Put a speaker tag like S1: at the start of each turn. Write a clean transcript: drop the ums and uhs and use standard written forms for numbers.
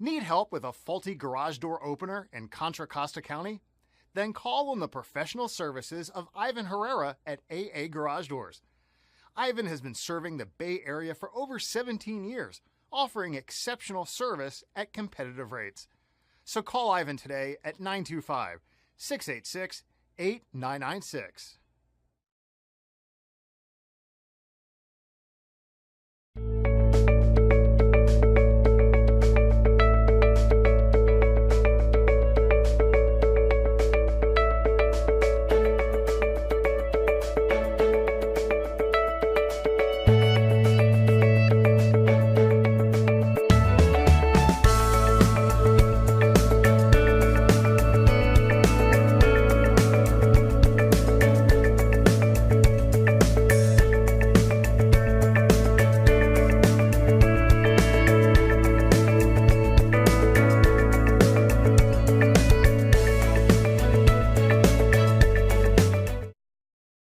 S1: Need help with a faulty garage door opener in Contra Costa County? Then call on the professional services of Ivan Herrera at AA Garage Doors. Ivan has been serving the Bay Area for over 17 years, offering exceptional service at competitive rates. So call Ivan today at 925-686-8996.